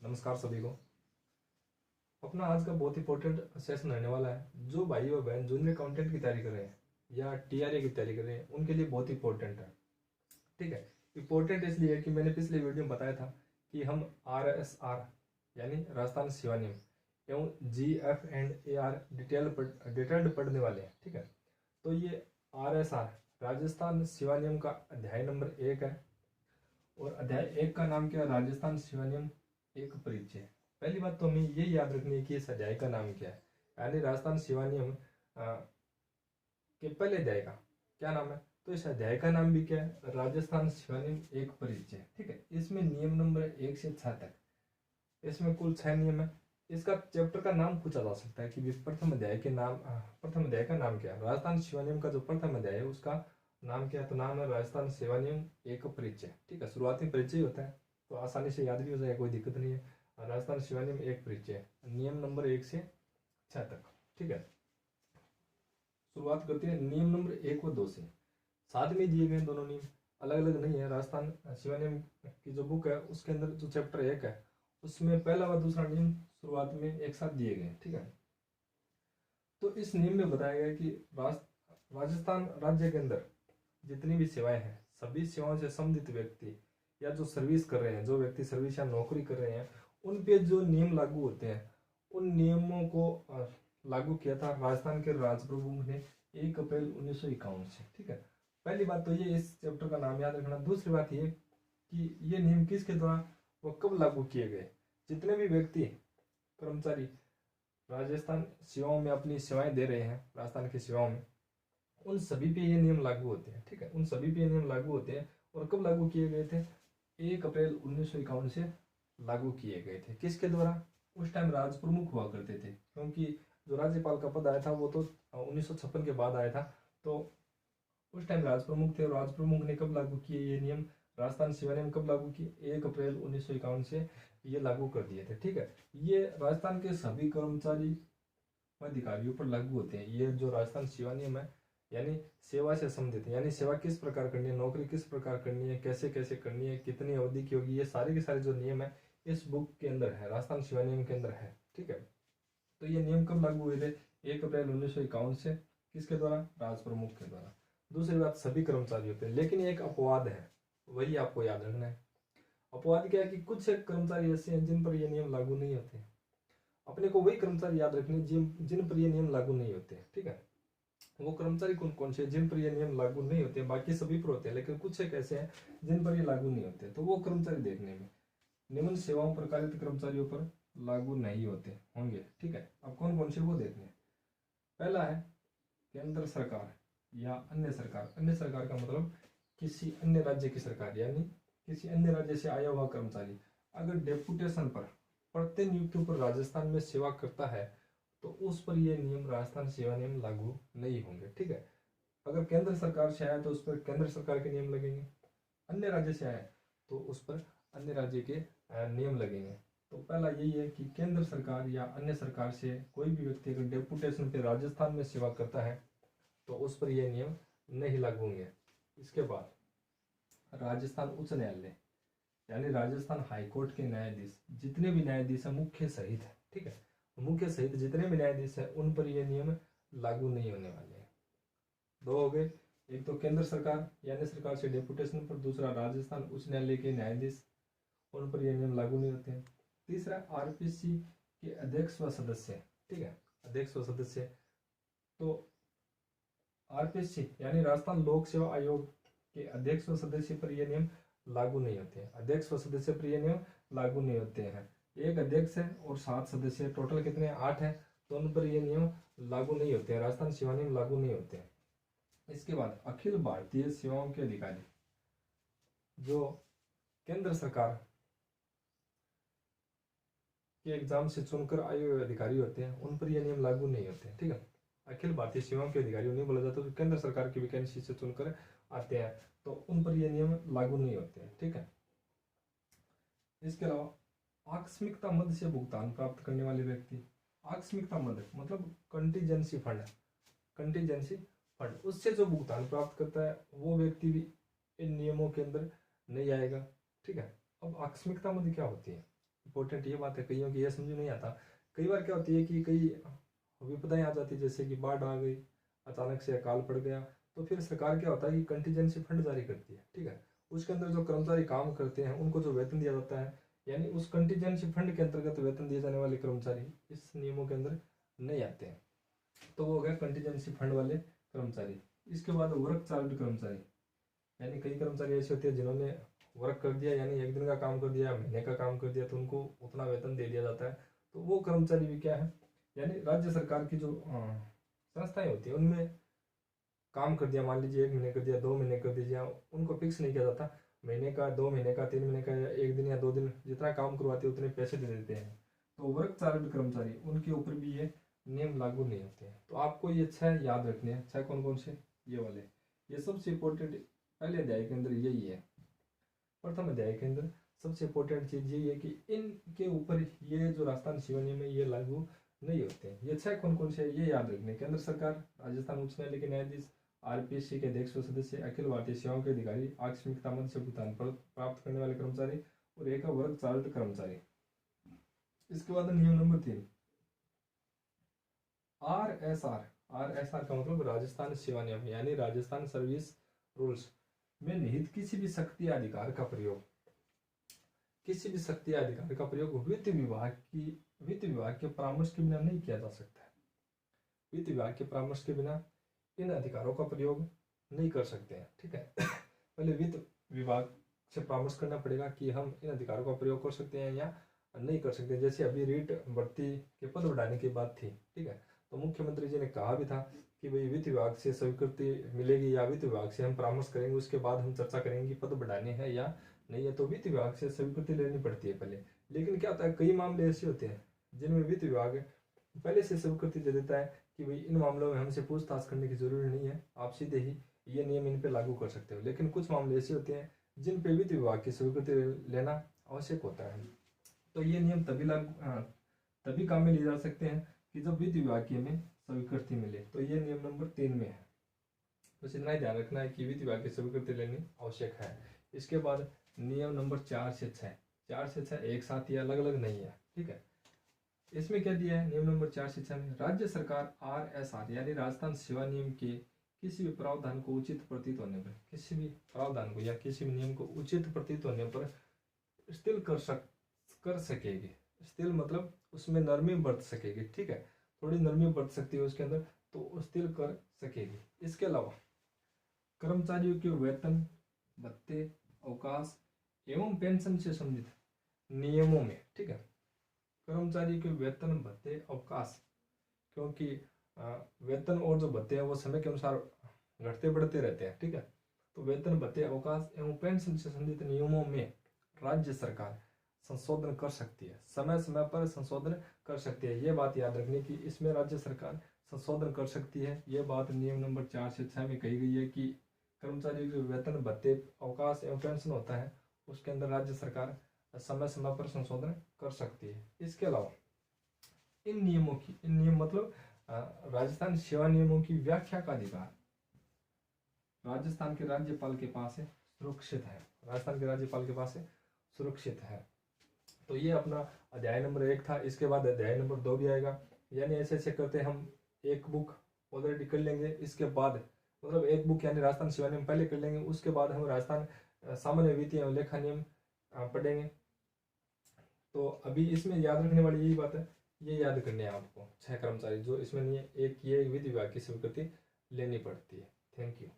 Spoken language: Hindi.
नमस्कार सभी को। अपना आज का बहुत इंपॉर्टेंट सेशन रहने वाला है। जो भाई और बहन जूनियर अकाउंटेंट की तैयारी कर रहे हैं या टीआरए की तैयारी कर रहे हैं उनके लिए बहुत इंपॉर्टेंट है। ठीक है, इंपॉर्टेंट इसलिए है कि मैंने पिछले वीडियो में बताया था कि हम RSR यानी राजस्थान सेवा नियम एवं GF&AR डिटेल्ड पढ़ने वाले हैं। ठीक है, तो ये RSR राजस्थान सेवा नियम का अध्याय नंबर 1 है और अध्याय 1 का नाम क्या है? राजस्थान सेवा नियम एक परिचय। पहली बात तो हमें ये याद रखनी है कि इस अध्याय का नाम क्या है, यानी राजस्थान सेवा नियम के पहले अध्याय का क्या नाम है। तो इस अध्याय का नाम भी क्या है? राजस्थान सेवा नियम एक परिचय। ठीक है, इसमें नियम नंबर 1 से 6 तक, इसमें कुल 6 नियम है। इसका चैप्टर का नाम पूछा जा सकता है कि प्रथम अध्याय के नाम प्रथम अध्याय का नाम क्या है। राजस्थान सेवा नियम का जो प्रथम अध्याय है उसका नाम क्या है? तो नाम है राजस्थान सेवा नियम एक परिचय। ठीक है, शुरुआती परिचय ही होता है तो आसानी से याद भी हो जाएगा, कोई दिक्कत नहीं है। राजस्थान सेवा नियम एक परिचय, नियम नंबर 1 से 6 तक। ठीक है, शुरुआत करते हैं नियम नंबर 1 व 2 से। साथ में दिए गए दोनों नियम, अलग अलग नहीं है। राजस्थान सेवा नियम की जो बुक है उसके अंदर जो चैप्टर 1 है उसमें पहला व दूसरा नियम शुरुआत में एक साथ दिए गए। ठीक है, तो इस नियम में बताया गया कि राजस्थान राज्य के अंदर जितनी भी सेवाएं हैं, सभी सेवाओं से संबंधित व्यक्ति या जो सर्विस कर रहे हैं, जो व्यक्ति सर्विस या नौकरी कर रहे हैं, उन पे जो नियम लागू होते हैं उन नियमों को लागू किया था राजस्थान के राजप्रमुख ने 1 अप्रैल 1951 से। ठीक है, पहली बात तो ये इस चैप्टर का नाम याद रखना। दूसरी बात ये कि ये नियम किसके द्वारा व कब लागू किए गए। जितने भी व्यक्ति कर्मचारी राजस्थान सेवाओं में अपनी सेवाएं दे रहे हैं, राजस्थान की सेवाओं में, उन सभी पे ये नियम लागू होते हैं। ठीक है, उन सभी पे ये नियम लागू होते हैं। और कब लागू किए गए थे? 1 अप्रैल 1951 से लागू किए गए थे। किसके द्वारा? उस टाइम राज प्रमुख हुआ करते थे, क्योंकि जो राज्यपाल का पद आया था वो तो 1956 के बाद आया था। तो उस टाइम राज प्रमुख थे और राज प्रमुख ने कब लागू किए ये नियम? राजस्थान सेवा नियम कब लागू किए? 1 अप्रैल 1951 से ये लागू कर दिए थे। ठीक है, ये राजस्थान के सभी कर्मचारी व अधिकारियों पर लागू होते हैं। ये जो राजस्थान सेवा नियम है यानी सेवा से संबंधित है, यानी सेवा किस प्रकार करनी है, नौकरी किस प्रकार करनी है, कैसे कैसे करनी है, कितनी अवधि की होगी, ये सारे के सारे जो नियम है इस बुक के अंदर है, राजस्थान सेवा नियम के अंदर है। ठीक है, तो ये नियम कब लागू हुए थे? 1 अप्रैल 1951 से। किसके द्वारा? राज प्रमुख के द्वारा। दूसरी बात, सभी कर्मचारी होते हैं, लेकिन एक अपवाद है, वही आपको याद रखना है। अपवाद क्या है कि कुछ कर्मचारी ऐसे हैं जिन पर ये नियम लागू नहीं होते। अपने को वही कर्मचारी याद रखने जिन पर ये नियम लागू नहीं होते। ठीक है, वो कर्मचारी कौन कौन से जिन पर ये नियम लागू नहीं होते? बाकी सभी पर होते हैं, लेकिन कुछ एक ऐसे हैं जिन पर ये लागू नहीं होते। तो वो कर्मचारी देखने में निम्न सेवाओं पर कार्यरत कर्मचारियों पर लागू नहीं होते होंगे। ठीक है, अब कौन कौन से वो देखने। पहला है केंद्र सरकार या अन्य सरकार। अन्य सरकार का मतलब किसी अन्य राज्य की सरकार, यानी किसी अन्य राज्य से आया हुआ कर्मचारी अगर डेपुटेशन पर प्रतिनियुक्ति पर राजस्थान में सेवा करता है तो उस पर यह नियम राजस्थान सेवा नियम लागू नहीं होंगे। ठीक है, अगर केंद्र सरकार से आया तो उस पर केंद्र सरकार के नियम लगेंगे, अन्य राज्य से आया तो उस पर अन्य राज्य के नियम लगेंगे। तो पहला यही है कि केंद्र सरकार या अन्य सरकार से कोई भी व्यक्ति अगर डेपुटेशन पे राजस्थान में सेवा करता है तो उस पर यह नियम नहीं लागू होंगे। इसके बाद राजस्थान उच्च न्यायालय यानी राजस्थान हाईकोर्ट के न्यायाधीश, जितने भी न्यायाधीश है मुख्य सहित है। ठीक है, मुख्य सहित जितने भी न्यायाधीश है उन पर यह नियम लागू नहीं होने वाले हैं। दो हो गए, एक तो केंद्र सरकार यानी सरकार से डेपुटेशन पर, दूसरा राजस्थान उच्च न्यायालय के न्यायाधीश, उन पर यह नियम लागू नहीं होते हैं। तीसरा RPC के अध्यक्ष व सदस्य। ठीक है, अध्यक्ष व सदस्य, तो RPC यानी राजस्थान लोक सेवा आयोग के अध्यक्ष व सदस्य पर यह नियम लागू नहीं होते हैं। अध्यक्ष व सदस्य पर यह नियम लागू नहीं होते हैं। एक अध्यक्ष है और 7 सदस्य, टोटल कितने? 8 है, तो उन पर यह नियम लागू नहीं होते हैं, राजस्थान सेवा नियम लागू नहीं होते हैं। इसके बाद अखिल भारतीय सेवाओं के अधिकारी, जो केंद्र सरकार के एग्जाम से चुनकर आए हुए अधिकारी होते हैं उन पर यह नियम लागू नहीं होते हैं। ठीक है, अखिल भारतीय सेवाओं के अधिकारी नहीं बोला जाता, तो केंद्र सरकार की वैकेंसी से चुनकर आते हैं तो उन पर यह नियम लागू नहीं होते हैं। ठीक है, इसके अलावा आकस्मिकता मद से भुगतान प्राप्त करने वाले व्यक्ति, आकस्मिकता मद मतलब कंटीजेंसी फंड, कंटीजेंसी फंड, उससे जो भुगतान प्राप्त करता है वो व्यक्ति भी इन नियमों के अंदर नहीं आएगा। ठीक है, अब आकस्मिकता मद क्या होती है? इंपॉर्टेंट ये बात है, कईयों की ये समझ नहीं आता। कई बार क्या होती है कि कई विपदाएं आ जाती है, जैसे कि बाढ़ आ गई, अचानक से अकाल पड़ गया, तो फिर सरकार क्या होता है कि कंटीजेंसी फंड जारी करती है, ठीक है। उसके अंदर जो कर्मचारी काम करते हैं उनको जो वेतन दिया जाता है, यानी उस कंटीजेंसी फंड के अंतर्गत वेतन दिए जाने वाले कर्मचारी इस नियमों के अंदर नहीं आते हैं, तो वो हो गया कंटीजेंसी फंड वाले कर्मचारी। इसके बाद वर्क चार्ज कर्मचारी, यानी कई कर्मचारी ऐसे होते हैं जिन्होंने वर्क कर दिया, यानी एक दिन का काम कर दिया, महीने का काम कर दिया, तो उनको उतना वेतन दे दिया जाता है। तो वो कर्मचारी भी क्या है, यानी राज्य सरकार की जो संस्थाएं होती है उनमें काम कर दिया, मान लीजिए 1 महीने कर दिया, 2 महीने कर दीजिए, उनको फिक्स नहीं किया जाता, महीने का, 2 महीने का, 3 महीने का, या 1 दिन या 2 दिन, जितना काम करवाते हैं उतने पैसे दे देते हैं। तो वर्क चार्ज कर्मचारी, उनके ऊपर भी ये नियम लागू नहीं होते हैं। तो आपको ये 6 याद रखने हैं। 6 कौन कौन से, ये वाले, ये सबसे इंपॉर्टेंट पहले अध्याय के अंदर यही है। प्रथम अध्याय के अंदर सबसे इंपॉर्टेंट चीज यही है कि इनके ऊपर ये जो राजस्थान सेवा नियम है ये लागू नहीं होते हैं। ये 6 कौन कौन से, ये याद रखने। केंद्र सरकार, राजस्थान उच्च न्यायालय के न्यायाधीश, आरपीएससी के अध्यक्ष व सदस्य, अखिल भारतीय सेवाओं के अधिकारी, आकस्मिकता मद से भुगतान प्राप्त करने वाले कर्मचारी, और एक वर्ग चार्ज कर्मचारी। इसके बाद नियम नंबर 3, आरएसआर का मतलब राजस्थान सेवा नियम, यानी राजस्थान सर्विस रूल्स में निहित किसी भी शक्ति अधिकार का प्रयोग, किसी भी शक्ति अधिकार का प्रयोग वित्त विभाग के परामर्श के बिना नहीं किया जा सकता है। वित्त विभाग के परामर्श के बिना इन अधिकारों का प्रयोग नहीं कर सकते हैं, ठीक है। पहले वित्त विभाग से परामर्श करना पड़ेगा कि हम इन अधिकारों का प्रयोग कर सकते हैं या नहीं कर सकते। जैसे अभी रीट भर्ती के पद बढ़ाने की बात थी, ठीक है, तो मुख्यमंत्री जी ने कहा भी था कि भाई वित्त विभाग से स्वीकृति मिलेगी या वित्त विभाग से हम परामर्श करेंगे, उसके बाद हम चर्चा करेंगे पद बढ़ाने हैं या नहीं है। तो वित्त विभाग से स्वीकृति लेनी पड़ती है पहले। लेकिन क्या होता है, कई मामले ऐसे होते हैं जिनमें वित्त विभाग पहले से स्वीकृति दे देता है कि भाई इन मामलों में हमसे पूछताछ करने की जरूरी नहीं है, आप सीधे ही ये नियम इन पे लागू कर सकते हो। लेकिन कुछ मामले ऐसे होते हैं जिन पे वित्त विभाग की स्वीकृति लेना आवश्यक होता है। तो ये नियम तभी काम में लिए जा सकते हैं कि जब वित्त विभाग की हमें स्वीकृति मिले। तो ये नियम नंबर 3 में है। बस इतना ही ध्यान रखना है कि वित्त विभाग की स्वीकृति लेनी आवश्यक है। इसके बाद नियम नंबर 4 से 6 एक साथ, ये अलग अलग नहीं है, ठीक है। इसमें क्या दिया है, नियम नंबर 4 से 6 में राज्य सरकार आरएसआर यानी राजस्थान सेवा नियम के किसी भी प्रावधान को उचित प्रतीत होने पर, किसी भी प्रावधान को या किसी भी नियम को उचित प्रतीत होने पर स्थिर कर सकेगी। स्थिर मतलब उसमें नरमी बरत सकेगी, ठीक है, थोड़ी नरमी बरत सकती है उसके अंदर, तो स्थिर कर सकेगी। इसके अलावा कर्मचारियों के वेतन, भत्ते, अवकाश एवं पेंशन से संबंधित नियमों में, ठीक है, कर्मचारी के वेतन, भत्ते, अवकाश, क्योंकि वेतन और जो भत्ते हैं वो समय के अनुसार घटते बढ़ते रहते हैं, ठीक है। तो वेतन, भत्ते, अवकाश एवं पेंशन से संबंधित नियमों में राज्य सरकार संशोधन कर सकती है, समय समय पर संशोधन कर सकती है। ये बात याद रखनी कि इसमें राज्य सरकार संशोधन कर सकती है। ये बात नियम नंबर 4 से 6 में कही गई है कि कर्मचारियों के वेतन, भत्ते, अवकाश एवं पेंशन होता है, उसके अंदर राज्य सरकार समय समय पर संशोधन कर सकती है। इसके अलावा इन नियम मतलब राजस्थान सेवा नियमों की व्याख्या का अधिकार राजस्थान के राज्यपाल के पास है, सुरक्षित है। राजस्थान के राज्यपाल के पास है, सुरक्षित है। तो ये अपना अध्याय नंबर 1 था। इसके बाद अध्याय नंबर 2 भी आएगा। यानी ऐसे ऐसे करते हम एक बुक ऑलरेडी कर लेंगे, इसके बाद मतलब एक बुक यानी राजस्थान सेवा नियम पहले कर लेंगे, उसके बाद हम राजस्थान सामान्य वित्तीय एवं लेखा नियम पढ़ेंगे। तो अभी इसमें याद रखने वाली यही बात है, ये याद करने हैं आपको 6 कर्मचारी जो इसमें नहीं है। एक ये वित्त विभाग की स्वीकृति लेनी पड़ती है। Thank you.